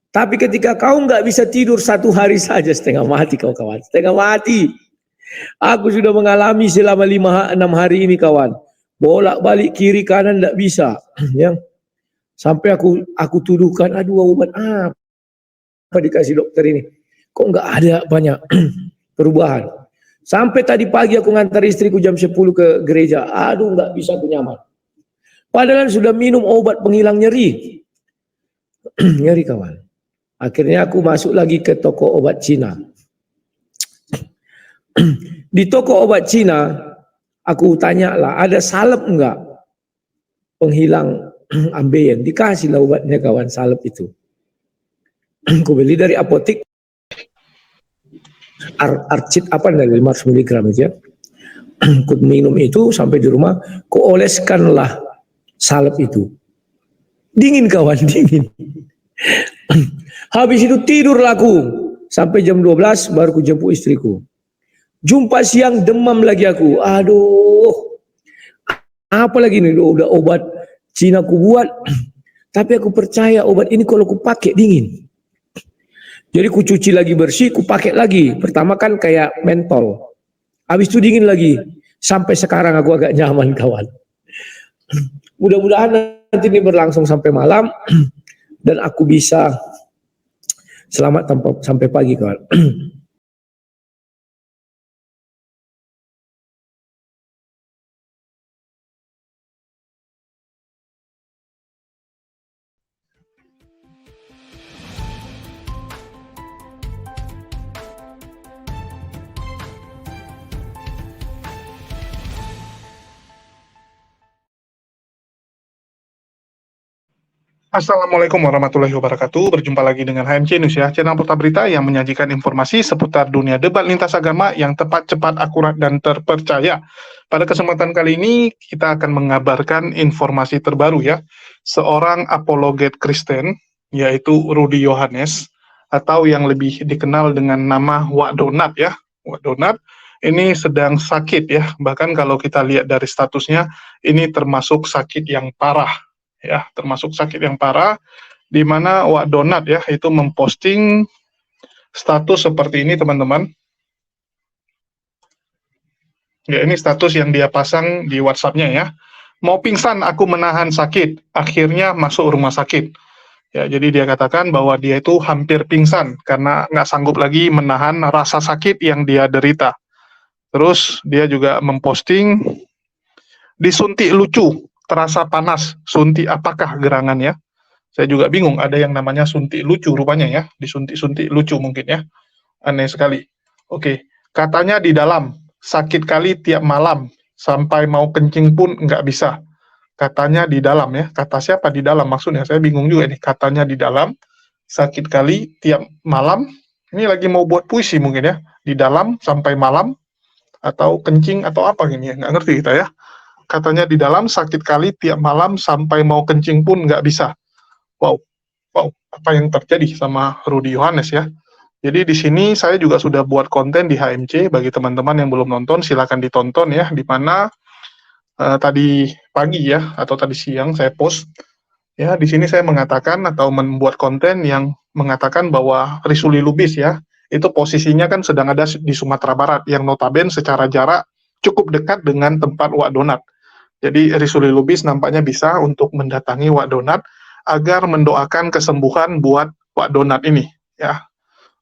Tapi ketika kau nggak bisa tidur 1 hari saja, setengah mati kau kawan, setengah mati. Aku sudah mengalami selama 5-6 hari ini kawan, bolak-balik kiri kanan nggak bisa, ya. Sampai aku tuduhkan, aduh obat apa dikasih dokter ini, kok nggak ada banyak perubahan. Sampai tadi pagi aku ngantar istriku jam 10 ke gereja, aduh nggak bisa aku nyaman. Padahal sudah minum obat penghilang nyeri, nyeri kawan. Akhirnya aku masuk lagi ke toko obat Cina. Di toko obat Cina, aku tanya lah, ada salep enggak penghilang ambeien? Dikasih lah obatnya kawan, salep itu. Aku beli dari apotek, Arcit apa dari 500 mg itu ya. Aku minum itu sampai di rumah, ku oleskanlah salep itu. Dingin kawan, dingin. Habis itu tidurlah aku sampai jam 12 baru ku jemput istriku. Jumpa siang demam lagi aku. Aduh, apa lagi nih, udah obat Cina ku buat, tapi aku percaya obat ini kalau ku pakai dingin. Jadi ku cuci lagi bersih, ku pakai lagi. Pertama kan kayak mentol, habis itu dingin lagi. Sampai sekarang aku agak nyaman kawan. Mudah-mudahan nanti ini berlangsung sampai malam dan aku bisa selamat sampai pagi kawan. Assalamualaikum warahmatullahi wabarakatuh. Berjumpa lagi dengan HMC News ya, channel Portal Berita yang menyajikan informasi seputar dunia debat lintas agama yang tepat, cepat, akurat, dan terpercaya. Pada kesempatan kali ini kita akan mengabarkan informasi terbaru ya. Seorang apologet Kristen, yaitu Rudy Yohannes, atau yang lebih dikenal dengan nama Wak Donat ya. Wak Donat ini sedang sakit ya. Bahkan kalau kita lihat dari statusnya, ini termasuk sakit yang parah. Ya, termasuk sakit yang parah, di mana Wak Donat ya itu memposting status seperti ini teman-teman. Ya, ini status yang dia pasang di WhatsApp-nya ya. Mau pingsan, aku menahan sakit, akhirnya masuk rumah sakit. Ya, jadi dia katakan bahwa dia itu hampir pingsan karena nggak sanggup lagi menahan rasa sakit yang dia derita. Terus dia juga memposting, disuntik lucu, terasa panas, suntik apakah gerangan ya? Saya juga bingung, ada yang namanya suntik lucu rupanya ya, disuntik-suntik lucu mungkin ya, aneh sekali. Oke, katanya di dalam, sakit kali tiap malam, sampai mau kencing pun nggak bisa. Katanya di dalam ya, kata siapa di dalam maksudnya, saya bingung juga nih, katanya di dalam, sakit kali tiap malam, ini lagi mau buat puisi mungkin ya, di dalam sampai malam, atau kencing atau apa gini ya, nggak ngerti kita ya. Katanya di dalam sakit kali tiap malam sampai mau kencing pun nggak bisa. Wow, apa yang terjadi sama Rudy Yohannes ya? Jadi di sini saya juga sudah buat konten di HMC, bagi teman-teman yang belum nonton silakan ditonton ya, di mana tadi pagi ya atau tadi siang saya post ya, di sini saya mengatakan atau membuat konten yang mengatakan bahwa Risuli Lubis ya, itu posisinya kan sedang ada di Sumatera Barat yang notabene secara jarak cukup dekat dengan tempat Wak Donat. Jadi Risuli Lubis nampaknya bisa untuk mendatangi Wak Donat agar mendoakan kesembuhan buat Wak Donat ini ya.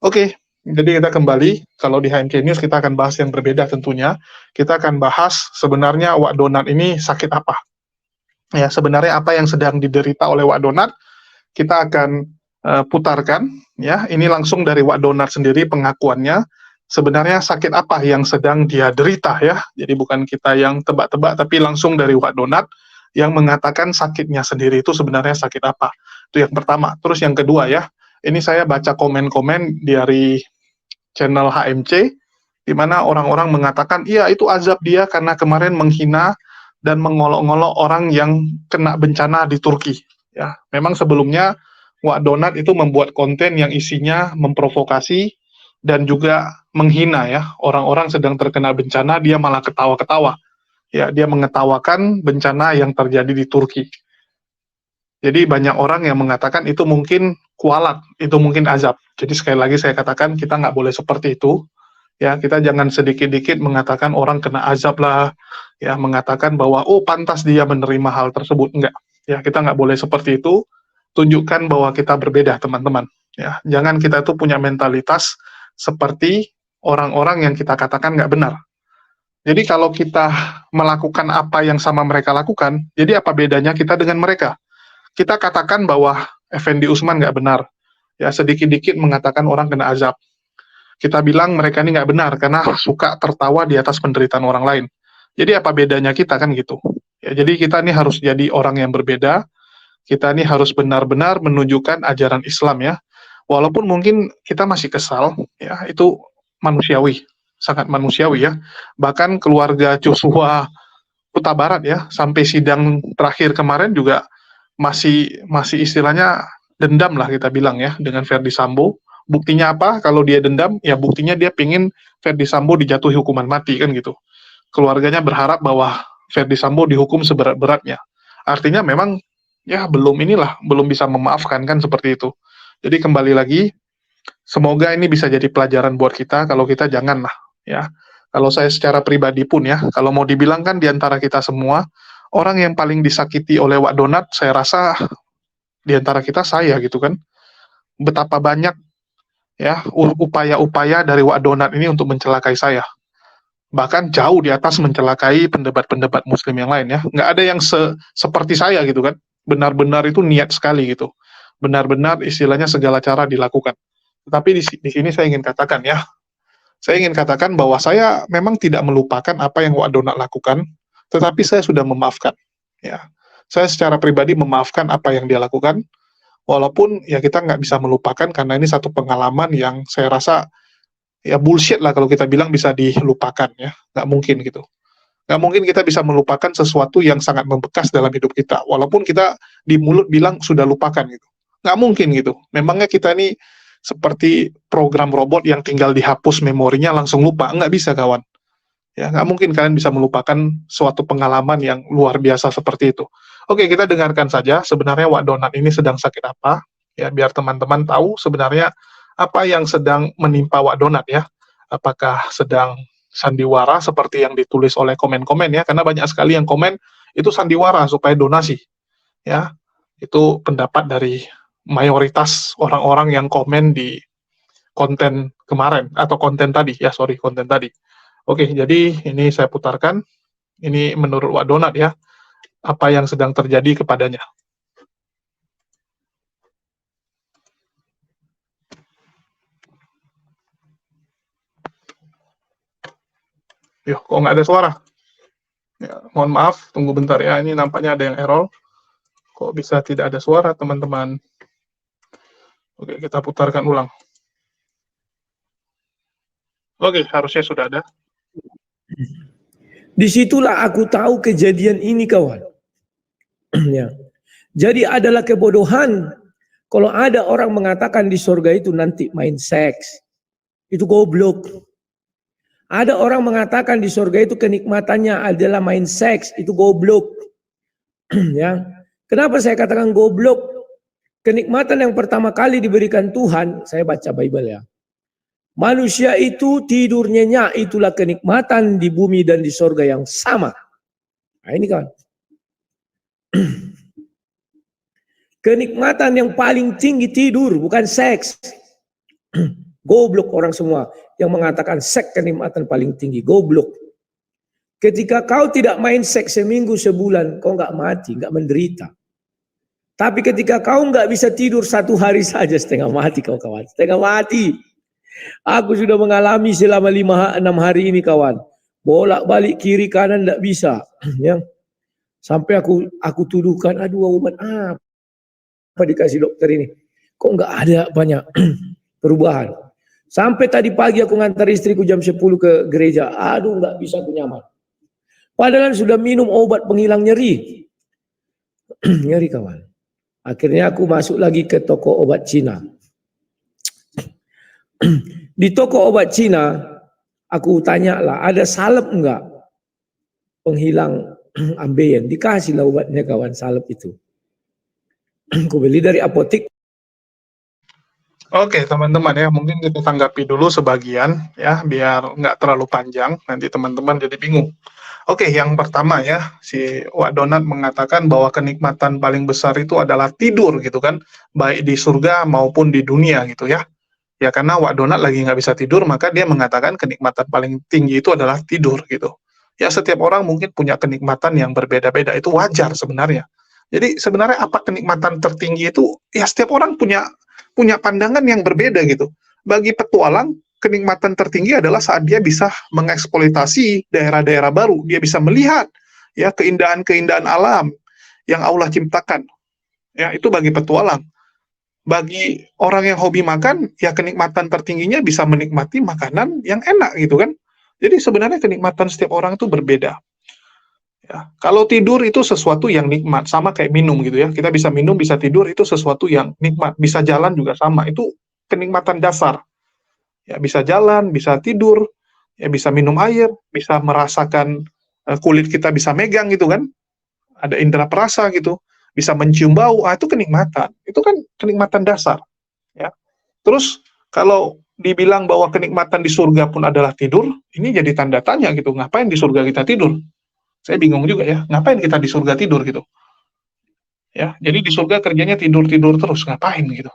Oke, jadi kita kembali, kalau di HMC News kita akan bahas yang berbeda tentunya. Kita akan bahas sebenarnya Wak Donat ini sakit apa. Ya, sebenarnya apa yang sedang diderita oleh Wak Donat, kita akan putarkan ya. Ini langsung dari Wak Donat sendiri pengakuannya. Sebenarnya sakit apa yang sedang dia derita ya. Jadi bukan kita yang tebak-tebak, tapi langsung dari Wak Donat yang mengatakan sakitnya sendiri itu sebenarnya sakit apa. Itu yang pertama. Terus yang kedua ya, ini saya baca komen-komen dari channel HMC, di mana orang-orang mengatakan, iya itu azab dia karena kemarin menghina dan mengolok-ngolok orang yang kena bencana di Turki. Ya, memang sebelumnya Wak Donat itu membuat konten yang isinya memprovokasi dan juga menghina ya, orang-orang sedang terkena bencana, dia malah ketawa-ketawa. Ya, dia mengetawakan bencana yang terjadi di Turki. Jadi banyak orang yang mengatakan itu mungkin kualat, itu mungkin azab. Jadi sekali lagi saya katakan kita nggak boleh seperti itu. Ya, kita jangan sedikit-dikit mengatakan orang kena azab lah, ya mengatakan bahwa oh pantas dia menerima hal tersebut. Enggak, ya kita nggak boleh seperti itu. Tunjukkan bahwa kita berbeda, teman-teman. Ya, jangan kita tuh punya mentalitas seperti orang-orang yang kita katakan nggak benar. Jadi kalau kita melakukan apa yang sama mereka lakukan, jadi apa bedanya kita dengan mereka? Kita katakan bahwa Effendi Usman nggak benar, ya sedikit-dikit mengatakan orang kena azab. Kita bilang mereka ini nggak benar karena suka tertawa di atas penderitaan orang lain. Jadi apa bedanya kita kan gitu? Ya, jadi kita ini harus jadi orang yang berbeda. Kita ini harus benar-benar menunjukkan ajaran Islam ya. Walaupun mungkin kita masih kesal, ya itu manusiawi, sangat manusiawi ya. Bahkan keluarga Joshua Huta Barat ya, sampai sidang terakhir kemarin juga masih istilahnya dendam lah kita bilang ya dengan Verdi Sambo. Buktinya apa? Kalau dia dendam, ya buktinya dia pingin Verdi Sambo dijatuhi hukuman mati kan gitu. Keluarganya berharap bahwa Verdi Sambo dihukum seberat-beratnya. Artinya memang ya belum bisa memaafkan kan seperti itu. Jadi kembali lagi, semoga ini bisa jadi pelajaran buat kita kalau kita janganlah ya. Kalau saya secara pribadi pun ya, kalau mau dibilang kan di antara kita semua, orang yang paling disakiti oleh Wak Donat, saya rasa di antara kita saya gitu kan. Betapa banyak ya upaya-upaya dari Wak Donat ini untuk mencelakai saya. Bahkan jauh di atas mencelakai pendebat-pendebat muslim yang lain ya. Nggak ada yang seperti saya gitu kan. Benar-benar itu niat sekali gitu. Benar-benar istilahnya segala cara dilakukan. Tetapi di sini saya ingin katakan ya, saya ingin katakan bahwa saya memang tidak melupakan apa yang Wak Donat lakukan, tetapi saya sudah memaafkan. Ya, saya secara pribadi memaafkan apa yang dia lakukan, walaupun ya kita nggak bisa melupakan karena ini satu pengalaman yang saya rasa ya bullshit lah kalau kita bilang bisa dilupakan ya, nggak mungkin gitu. Nggak mungkin kita bisa melupakan sesuatu yang sangat membekas dalam hidup kita, walaupun kita di mulut bilang sudah lupakan gitu. Nggak mungkin gitu. Memangnya kita ini seperti program robot yang tinggal dihapus memorinya langsung lupa, nggak bisa kawan. Ya, nggak mungkin kalian bisa melupakan suatu pengalaman yang luar biasa seperti itu. Oke, kita dengarkan saja sebenarnya Wak Donat ini sedang sakit apa, ya biar teman-teman tahu sebenarnya apa yang sedang menimpa Wak Donat ya. Apakah sedang sandiwara seperti yang ditulis oleh komen-komen ya, karena banyak sekali yang komen itu sandiwara supaya donasi. Ya, itu pendapat dari mayoritas orang-orang yang komen di konten kemarin atau konten tadi ya, konten tadi. Oke, jadi ini saya putarkan. Ini menurut Wak Donat ya, apa yang sedang terjadi kepadanya. Yuh, kok nggak ada suara? Ya, mohon maaf, tunggu bentar ya. Ini nampaknya ada yang error. Kok bisa tidak ada suara, teman-teman? Oke, kita putarkan ulang. Oke, harusnya sudah ada. Disitulah aku tahu kejadian ini kawan. Ya. Jadi adalah kebodohan kalau ada orang mengatakan di surga itu nanti main seks. Itu goblok. Ada orang mengatakan di surga itu kenikmatannya adalah main seks. Itu goblok. Ya. Kenapa saya katakan goblok? Kenikmatan yang pertama kali diberikan Tuhan, saya baca Bible ya. Manusia itu tidur nyenyak, itulah kenikmatan di bumi dan di surga yang sama. Nah ini kan. Kenikmatan yang paling tinggi tidur, bukan seks. Goblok orang semua yang mengatakan seks kenikmatan paling tinggi. Goblok. Ketika kau tidak main seks seminggu, sebulan, kau nggak mati, nggak menderita. Tapi ketika kau nggak bisa tidur 1 hari saja, setengah mati kau kawan. Setengah mati. Aku sudah mengalami selama 5-6 hari ini kawan. Bolak-balik kiri kanan tidak bisa. Ya. Sampai aku tuduhkan, aduh umat apa dikasih dokter ini. Kok nggak ada banyak perubahan. Sampai tadi pagi aku ngantar istriku jam 10 ke gereja. Aduh nggak bisa aku nyaman. Padahal sudah minum obat penghilang nyeri. Nyeri kawan. Akhirnya aku masuk lagi ke toko obat Cina. Di toko obat Cina, aku tanya lah, ada salep enggak penghilang ambeien? Dikasih lah obatnya kawan, salep itu. Aku beli dari apotek. Oke, teman-teman ya, mungkin kita tanggapi dulu sebagian ya, biar nggak terlalu panjang, nanti teman-teman jadi bingung. Oke, yang pertama ya, si Wak Donat mengatakan bahwa kenikmatan paling besar itu adalah tidur gitu kan, baik di surga maupun di dunia gitu ya. Ya karena Wak Donat lagi nggak bisa tidur, maka dia mengatakan kenikmatan paling tinggi itu adalah tidur gitu. Ya setiap orang mungkin punya kenikmatan yang berbeda-beda, itu wajar sebenarnya. Jadi sebenarnya apa kenikmatan tertinggi itu, ya setiap orang punya punya pandangan yang berbeda gitu. Bagi petualang, kenikmatan tertinggi adalah saat dia bisa mengeksploitasi daerah-daerah baru, dia bisa melihat ya keindahan-keindahan alam yang Allah ciptakan. Ya, itu bagi petualang. Bagi orang yang hobi makan, ya kenikmatan tertingginya bisa menikmati makanan yang enak gitu kan. Jadi sebenarnya kenikmatan setiap orang itu berbeda. Ya, kalau tidur itu sesuatu yang nikmat, sama kayak minum gitu ya. Kita bisa minum, bisa tidur, itu sesuatu yang nikmat. Bisa jalan juga sama, itu kenikmatan dasar. Ya, bisa jalan, bisa tidur, ya bisa minum air, bisa merasakan kulit kita bisa megang gitu kan. Ada indera perasa gitu, bisa mencium bau, itu kenikmatan. Itu kan kenikmatan dasar. Ya. Terus kalau dibilang bahwa kenikmatan di surga pun adalah tidur, ini jadi tanda tanya gitu. Ngapain di surga kita tidur? Saya bingung juga ya. Ngapain kita di surga tidur gitu? Ya, jadi di surga kerjanya tidur-tidur terus, ngapain gitu?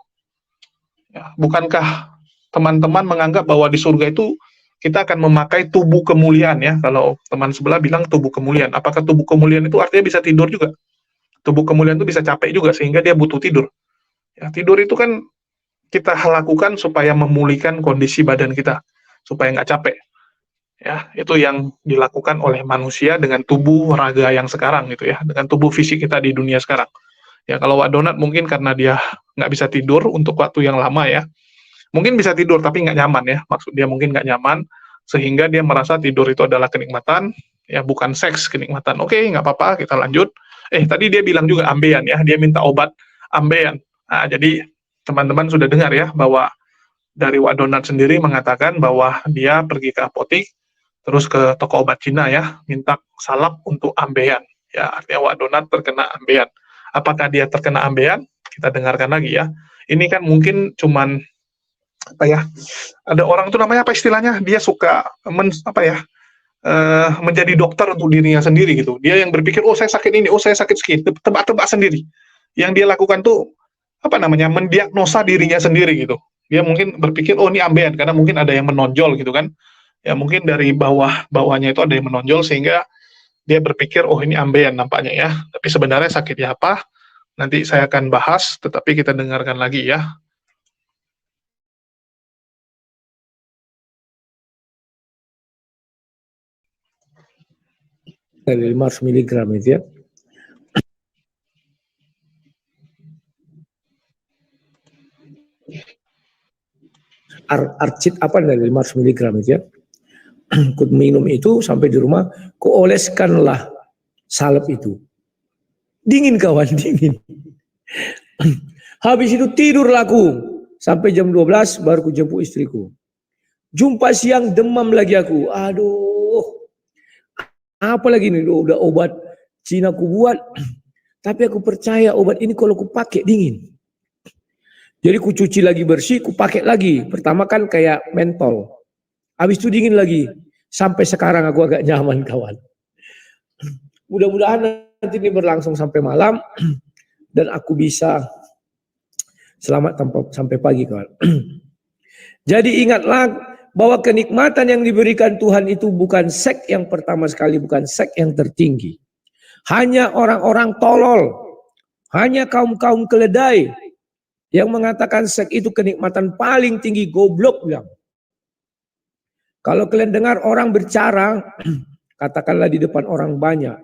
Ya, bukankah teman-teman menganggap bahwa di surga itu kita akan memakai tubuh kemuliaan ya? Kalau teman sebelah bilang tubuh kemuliaan, apakah tubuh kemuliaan itu artinya bisa tidur juga? Tubuh kemuliaan itu bisa capek juga sehingga dia butuh tidur. Ya, tidur itu kan kita lakukan supaya memulihkan kondisi badan kita, supaya nggak capek. Ya, itu yang dilakukan oleh manusia dengan tubuh raga yang sekarang gitu ya, dengan tubuh fisik kita di dunia sekarang. Ya, kalau Wak Donat mungkin karena dia nggak bisa tidur untuk waktu yang lama ya, mungkin bisa tidur tapi nggak nyaman ya, maksud dia mungkin nggak nyaman, sehingga dia merasa tidur itu adalah kenikmatan, ya bukan seks kenikmatan. Oke, nggak apa-apa, kita lanjut. Tadi dia bilang juga ambeien ya, dia minta obat ambeien. Nah, jadi teman-teman sudah dengar ya, bahwa dari Wak Donat sendiri mengatakan bahwa dia pergi ke apotik, terus ke toko obat Cina ya, minta salep untuk ambeien. Ya, artinya Wak Donat terkena ambeien. Apakah dia terkena ambeien? Kita dengarkan lagi ya. Ini kan mungkin cuman apa ya? Ada orang tuh namanya apa istilahnya? Dia suka menjadi dokter untuk dirinya sendiri gitu. Dia yang berpikir, oh saya sakit ini, oh saya sakit sekian, tebak-tebak sendiri. Yang dia lakukan tuh apa namanya? Mendiagnosa dirinya sendiri gitu. Dia mungkin berpikir, oh ini ambeien karena mungkin ada yang menonjol gitu kan. Ya mungkin dari bawahnya itu ada yang menonjol sehingga dia berpikir, oh ini ambeien nampaknya ya. Tapi sebenarnya sakitnya apa? Nanti saya akan bahas, tetapi kita dengarkan lagi ya. Dari 500 miligram itu ya. Arcit apa dari 500 miligram itu ya. Ku minum itu sampai di rumah, ku oleskanlah salep itu. Dingin kawan, dingin. Habis itu tidur laku. Sampai jam 12 baru ku jemput istriku. Jumpa siang demam lagi aku. Aduh, apa lagi nih, udah obat Cina ku buat. Tapi aku percaya obat ini kalau ku pakai dingin. Jadi ku cuci lagi bersih, ku pakai lagi. Pertama kan kayak mentol. Habis itu dingin lagi. Sampai sekarang aku agak nyaman kawan. Mudah-mudahan nanti ini berlangsung sampai malam. Dan aku bisa selamat sampai pagi kawan. Jadi ingatlah bahwa kenikmatan yang diberikan Tuhan itu bukan seks yang pertama sekali, bukan seks yang tertinggi. Hanya orang-orang tolol, hanya kaum-kaum keledai yang mengatakan seks itu kenikmatan paling tinggi, goblok bilang. Kalau kalian dengar orang berbicara, katakanlah di depan orang banyak,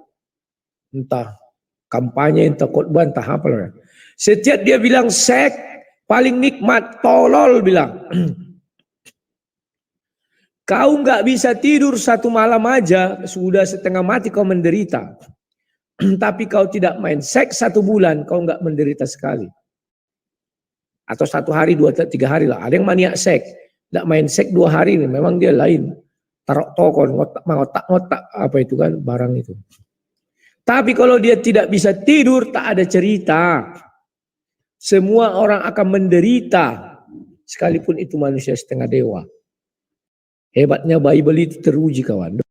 entah kampanye, entah khotbah, entah apa. Setiap dia bilang seks paling nikmat, tolol bilang. Kau nggak bisa tidur satu malam aja, sudah setengah mati kau menderita. Tapi kau tidak main seks 1 bulan, kau nggak menderita sekali. Atau 1 hari, 2, 3 hari lah. Ada yang maniak seks, nggak main seks 2 hari, memang dia lain. Taruh tokon, ngotak-ngotak apa itu kan barang itu. Tapi kalau dia tidak bisa tidur, tak ada cerita. Semua orang akan menderita sekalipun itu manusia setengah dewa. Hebatnya Bible itu teruji kawan.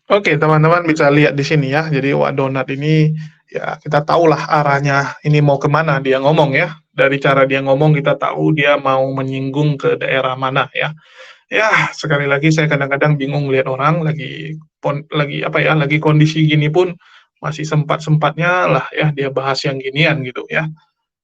Oke, teman-teman bisa lihat di sini ya. Jadi Wak Donat ini ya kita tahulah arahnya ini mau kemana dia ngomong ya. Dari cara dia ngomong kita tahu dia mau menyinggung ke daerah mana ya. Ya, sekali lagi saya kadang-kadang bingung lihat orang lagi apa ya, lagi kondisi gini pun masih sempat-sempatnya lah ya dia bahas yang ginian gitu ya.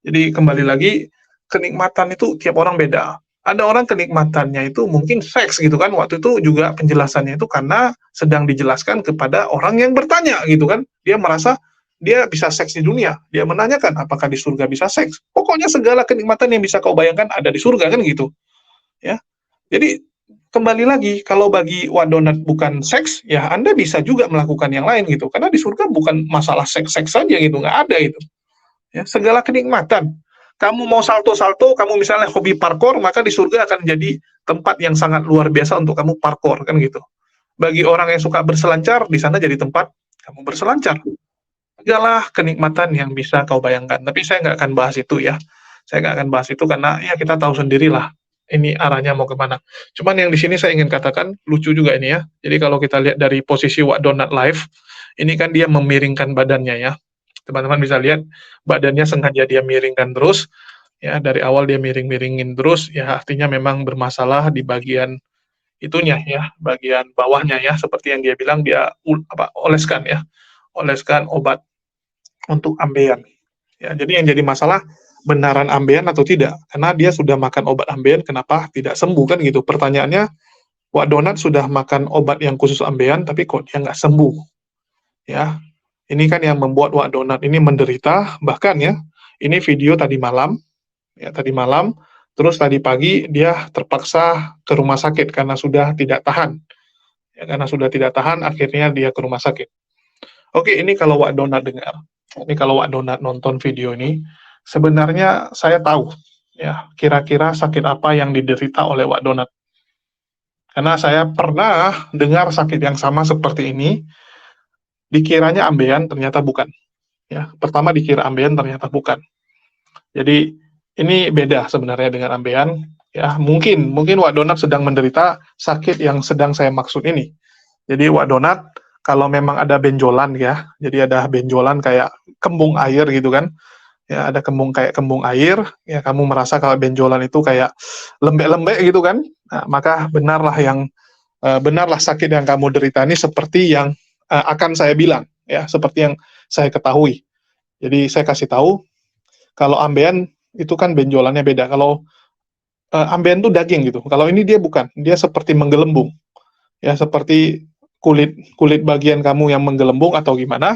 Jadi kembali lagi kenikmatan itu tiap orang beda. Ada orang kenikmatannya itu mungkin seks gitu kan. Waktu itu juga penjelasannya itu karena sedang dijelaskan kepada orang yang bertanya gitu kan. Dia merasa dia bisa seks di dunia. Dia menanyakan apakah di surga bisa seks. Pokoknya segala kenikmatan yang bisa kau bayangkan ada di surga kan gitu. Ya. Jadi kembali lagi kalau bagi Wak Donat bukan seks, ya Anda bisa juga melakukan yang lain gitu. Karena di surga bukan masalah seks-seks saja gitu, nggak ada itu. Ya, segala kenikmatan. Kamu mau salto-salto, kamu misalnya hobi parkour, maka di surga akan jadi tempat yang sangat luar biasa untuk kamu parkour kan gitu. Bagi orang yang suka berselancar, di sana jadi tempat kamu berselancar. Segala kenikmatan yang bisa kau bayangkan. Tapi saya nggak akan bahas itu ya. Saya nggak akan bahas itu karena ya kita tahu sendirilah ini arahnya mau kemana. Cuman yang di sini saya ingin katakan lucu juga ini ya. Jadi kalau kita lihat dari posisi Wak Donat live, ini kan dia memiringkan badannya ya. Teman-teman bisa lihat badannya sengaja dia miringkan terus ya, dari awal dia miring-miringin terus ya, artinya memang bermasalah di bagian itunya ya, bagian bawahnya ya, seperti yang dia bilang dia oleskan ya, oleskan obat untuk ambeien ya. Jadi yang jadi masalah benaran ambeien atau tidak, karena dia sudah makan obat ambeien kenapa tidak sembuh kan gitu. Pertanyaannya, Wak Donat sudah makan obat yang khusus ambeien tapi kok dia nggak sembuh ya. Ini kan yang membuat Wak Donat ini menderita, bahkan ya, ini video tadi malam, ya tadi malam, terus tadi pagi dia terpaksa ke rumah sakit karena sudah tidak tahan. Ya, karena sudah tidak tahan, akhirnya dia ke rumah sakit. Oke, ini kalau Wak Donat dengar, ini kalau Wak Donat nonton video ini, sebenarnya saya tahu, ya kira-kira sakit apa yang diderita oleh Wak Donat. Karena saya pernah dengar sakit yang sama seperti ini, dikiranya ambeien, ternyata bukan. Ya, pertama dikira ambeien, ternyata bukan. Jadi ini beda sebenarnya dengan ambeien. Ya, mungkin Wak Donat sedang menderita sakit yang sedang saya maksud ini. Jadi Wak Donat kalau memang ada benjolan ya, jadi ada benjolan kayak kembung air gitu kan. Ya, ada kembung air, ya kamu merasa kalau benjolan itu kayak lembek-lembek gitu kan. Nah, maka benarlah sakit yang kamu derita ini seperti yang akan saya bilang ya, seperti yang saya ketahui. Jadi saya kasih tahu kalau ambeien itu kan benjolannya beda. Kalau ambeien itu daging gitu. Kalau ini dia bukan, dia seperti menggelembung. Ya, seperti kulit bagian kamu yang menggelembung atau gimana.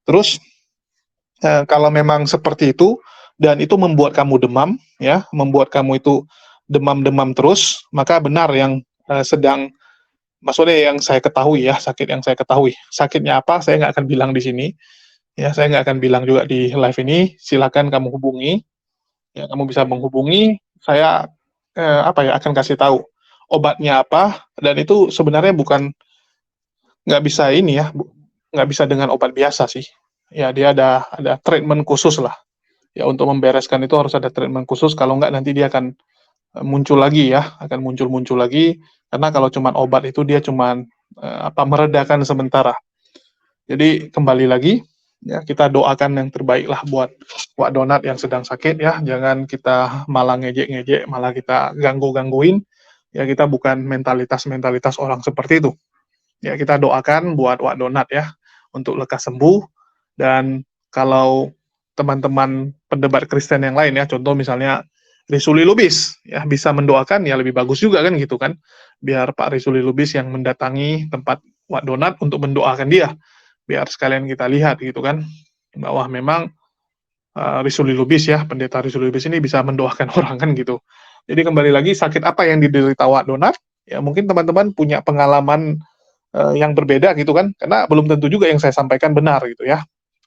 Terus kalau memang seperti itu dan itu membuat kamu demam ya, membuat kamu itu demam-demam terus, maka benar yang maksudnya yang saya ketahui ya, sakit yang saya ketahui. Sakitnya apa? Saya nggak akan bilang di sini. Ya, saya nggak akan bilang juga di live ini. Silakan kamu hubungi. Ya, kamu bisa menghubungi. Saya akan kasih tahu obatnya apa. Dan itu sebenarnya nggak bisa ini ya, nggak bisa dengan obat biasa sih. Ya, dia ada treatment khusus lah. Ya, untuk membereskan itu harus ada treatment khusus. Kalau nggak nanti dia akan muncul lagi ya, akan muncul lagi. Karena kalau cuma obat itu dia cuma meredakan sementara. Jadi kembali lagi ya, kita doakan yang terbaik lah buat Wak Donat yang sedang sakit ya. Jangan kita malah ngejek-ngejek, malah kita gangguin. Ya, kita bukan mentalitas orang seperti itu. Ya, kita doakan buat Wak Donat ya untuk lekas sembuh. Dan kalau teman-teman pendebat Kristen yang lain ya, contoh misalnya Risuli Lubis ya bisa mendoakan ya lebih bagus juga kan gitu kan, biar Pak Risuli Lubis yang mendatangi tempat Wak Donat untuk mendoakan dia, biar sekalian kita lihat gitu kan bahwa memang Risuli Lubis ya, pendeta Risuli Lubis ini bisa mendoakan orang kan gitu. Jadi kembali lagi sakit apa yang diderita Wak Donat ya, mungkin teman-teman punya pengalaman yang berbeda gitu kan, karena belum tentu juga yang saya sampaikan benar gitu ya.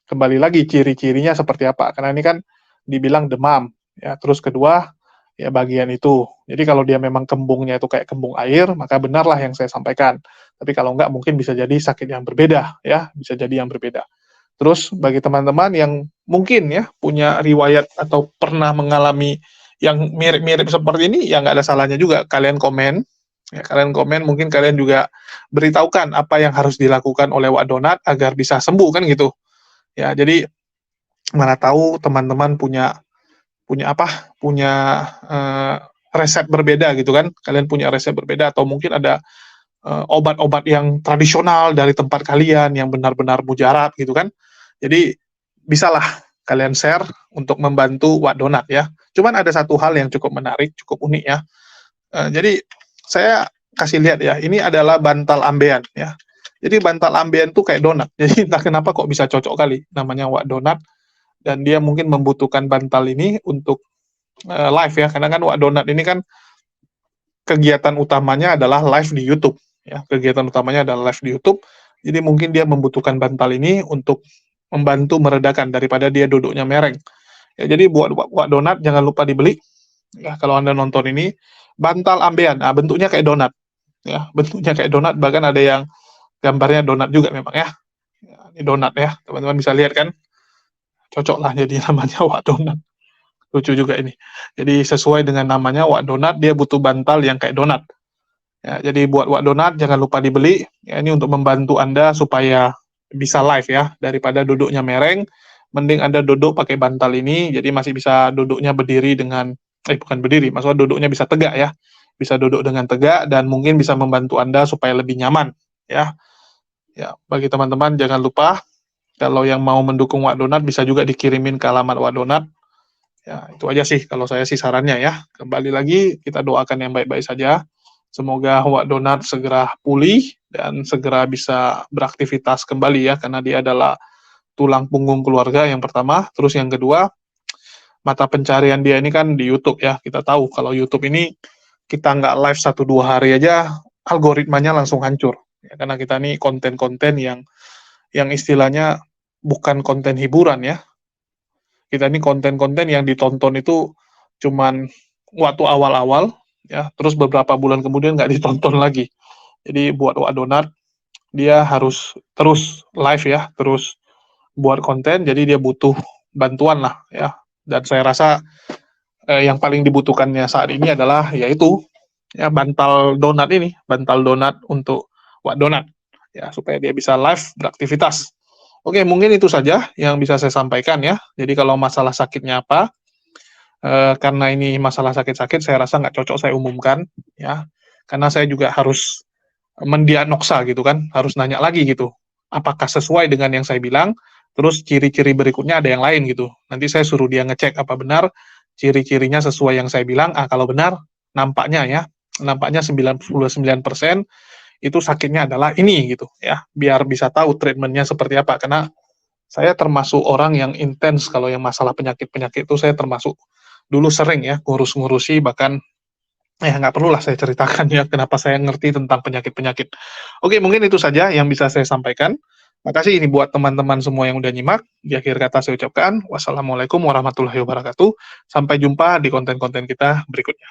Kembali lagi ciri-cirinya seperti apa, karena ini kan dibilang demam ya, terus kedua ya bagian itu. Jadi kalau dia memang kembungnya itu kayak kembung air, maka benarlah yang saya sampaikan. Tapi kalau enggak mungkin bisa jadi sakit yang berbeda ya, bisa jadi yang berbeda. Terus bagi teman-teman yang mungkin ya punya riwayat atau pernah mengalami yang mirip-mirip seperti ini, ya nggak ada salahnya juga kalian komen. Ya, kalian komen, mungkin kalian juga beritahukan apa yang harus dilakukan oleh Wak Donat agar bisa sembuh kan gitu. Ya, jadi mana tahu teman-teman punya punya apa? Punya resep berbeda gitu kan. Kalian punya resep berbeda atau mungkin ada obat-obat yang tradisional dari tempat kalian yang benar-benar mujarab gitu kan. Jadi bisalah kalian share untuk membantu Wak Donat ya. Cuman ada satu hal yang cukup menarik, cukup unik ya. Jadi saya kasih lihat ya, ini adalah bantal ambeien ya. Jadi bantal ambeien tuh kayak donat. Jadi entah kenapa kok bisa cocok kali namanya Wak Donat, dan dia mungkin membutuhkan bantal ini untuk live ya, karena kan Wak Donat ini kan kegiatan utamanya adalah live di YouTube ya. Kegiatan utamanya adalah live di YouTube. Jadi mungkin dia membutuhkan bantal ini untuk membantu meredakan daripada dia duduknya mereng. Ya, jadi buat Wak Donat jangan lupa dibeli ya kalau Anda nonton ini bantal ambeien. Nah, bentuknya kayak donat. Ya, bentuknya kayak donat, bahkan ada yang gambarnya donat juga memang ya. Ya, ini donat ya, teman-teman bisa lihat kan? Cocok lah jadi namanya Wak Donat. Lucu juga ini. Jadi sesuai dengan namanya Wak Donat, dia butuh bantal yang kayak donat. Ya, jadi buat Wak Donat jangan lupa dibeli. Ya, ini untuk membantu Anda supaya bisa live ya, daripada duduknya mereng, mending Anda duduk pakai bantal ini, jadi masih bisa duduknya berdiri dengan bukan berdiri, maksudnya duduknya bisa tegak ya. Bisa duduk dengan tegak dan mungkin bisa membantu Anda supaya lebih nyaman ya. Ya, bagi teman-teman jangan lupa kalau yang mau mendukung Wak Donat bisa juga dikirimin ke alamat Wak Donat. Ya, itu aja sih kalau saya sih sarannya ya. Kembali lagi kita doakan yang baik-baik saja. Semoga Wak Donat segera pulih dan segera bisa beraktivitas kembali ya, karena dia adalah tulang punggung keluarga yang pertama. Terus yang kedua, mata pencarian dia ini kan di YouTube ya. Kita tahu kalau YouTube ini kita nggak live 1-2 hari aja, algoritmanya langsung hancur. Ya, karena kita ini konten-konten yang istilahnya bukan konten hiburan ya. Kita ini konten-konten yang ditonton itu cuman waktu awal-awal, ya, terus beberapa bulan kemudian nggak ditonton lagi. Jadi buat Wak Donat, dia harus terus live ya, terus buat konten, jadi dia butuh bantuan lah ya. Dan saya rasa yang paling dibutuhkannya saat ini adalah yaitu ya bantal donat ini, bantal donat untuk Wak Donat ya, supaya dia bisa live beraktivitas. Oke, mungkin itu saja yang bisa saya sampaikan ya. Jadi kalau masalah sakitnya apa, karena ini masalah sakit-sakit, saya rasa nggak cocok saya umumkan ya, karena saya juga harus mendiagnosa gitu kan, harus nanya lagi gitu, apakah sesuai dengan yang saya bilang, terus ciri-ciri berikutnya ada yang lain gitu. Nanti saya suruh dia ngecek apa benar ciri-cirinya sesuai yang saya bilang. Kalau benar, nampaknya 99% itu sakitnya adalah ini gitu ya, biar bisa tahu treatmentnya seperti apa. Karena saya termasuk orang yang intens kalau yang masalah penyakit-penyakit itu, saya termasuk dulu sering ya ngurus-ngurusi, bahkan nggak perlulah saya ceritakan ya kenapa saya ngerti tentang penyakit-penyakit. Oke, mungkin itu saja yang bisa saya sampaikan. Makasih ini buat teman-teman semua yang udah nyimak. Di akhir kata saya ucapkan wassalamualaikum warahmatullahi wabarakatuh. Sampai jumpa di konten-konten kita berikutnya.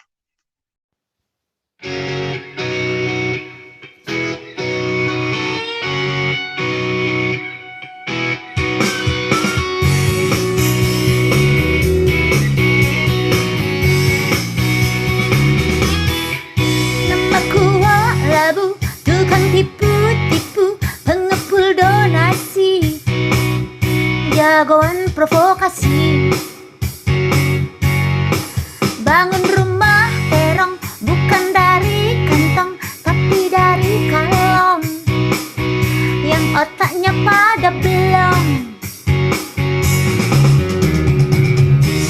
Namaku Wak Labu, tukang tipu-tipu, pengepul donasi, jagoan provokasi. Bangun rumah terong, bukan dari kantong, tapi dari kalong, yang otaknya pada belong.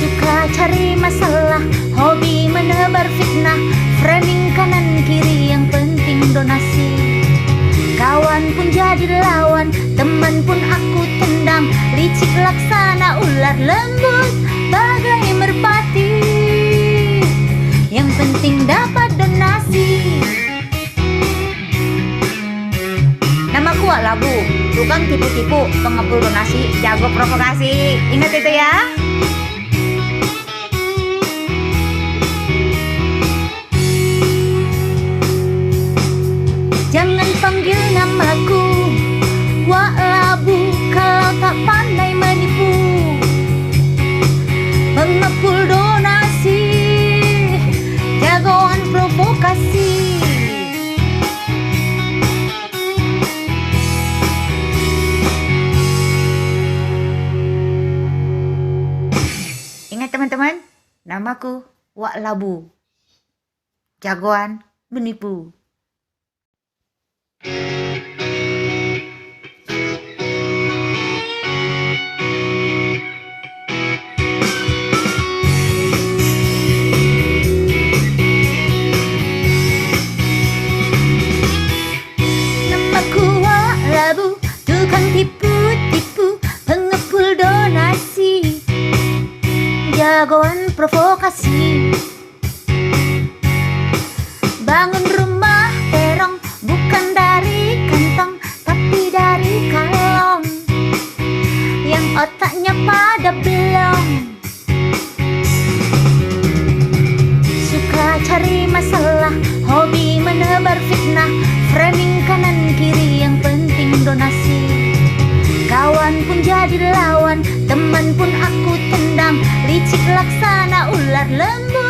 Suka cari masalah, hobi menebar fitnah, framing kanan kiri, yang penting donasi. Kawan pun jadi lawan, teman pun aku tendang, licik laksana ular, lembut bagai merpati, yang penting dapat donasi. Namaku Wak Labu, tukang tipu-tipu, pengepul donasi, jago provokasi. Ingat itu ya. Jangan panggil namaku Wak Labu kalau tak pandai menipu, pengepul donasi, Namaku Wak Labu, jagoan menipu. Namaku Wak Labu, tukang tipu-tipu, pengepul donasi, jagoan provokasi. Bangun rumah terong bukan dari kantong tapi dari kalong yang otaknya pada belong. Suka cari masalah, hobi menebar fitnah, framing kanan kiri yang penting donasi. Kawan pun jadi lawan, teman pun aku tendang, licik laksana ular lembu.